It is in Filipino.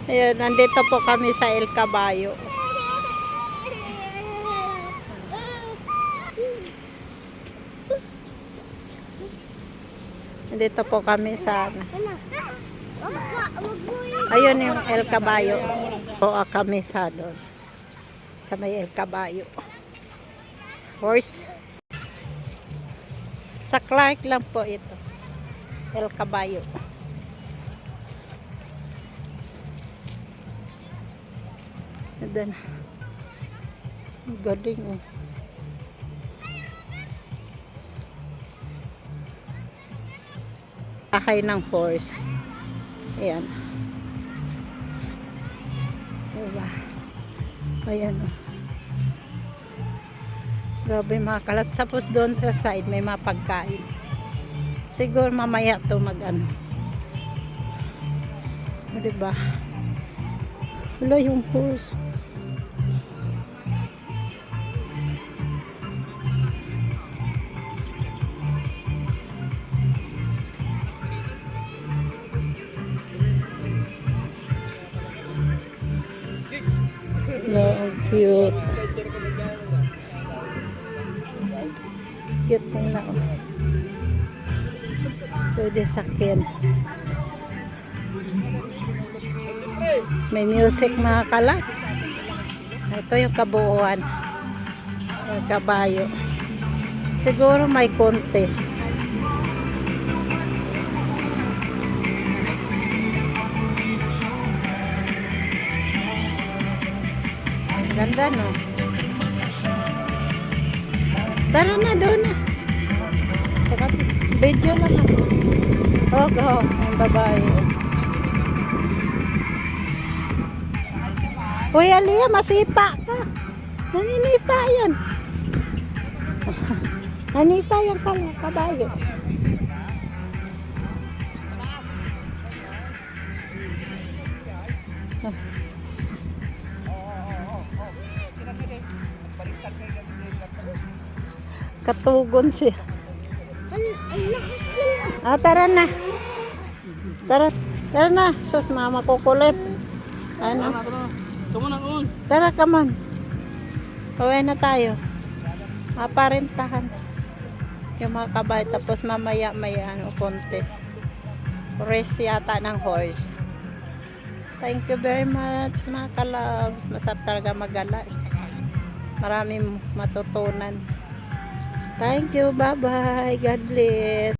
Ayun, nandito po kami sa El Caballo. Nandito po kami sa ayun yung El Caballo. Po kami sa doon. Sa may El Caballo. Horse. Sa Clark lang po ito. El Caballo. And then, galing oh. Bahay ng horse. Ayan. Diba? Ayan oh. Grabe mga kalabs. Tapos doon sa side may mga pagkain. Siguro mamaya to mag-ano. Diba? Wala yung horse. No, cute. Cute nila. Pwede sakyan. May music mga kalak. Ito yung kabuuan. El Caballo. Siguro may contest. Ganda no. Tara na doon na. Video lang ako. Oh, go. Ang babae. Uy, Alia, masipa ka. Naninipa yan. Nanipa yung kabayo. Katugon siya. Tara na. Tara na. Sus, mama kukulit. Ano? Tara, come on. Uwi na tayo. Maparentahan. Yung mga kabay. Tapos mamaya may contest. Race yata ng horse. Thank you very much mga kalabs. Masarap talaga magala. Maraming matutunan. Thank you. Bye-bye. God bless.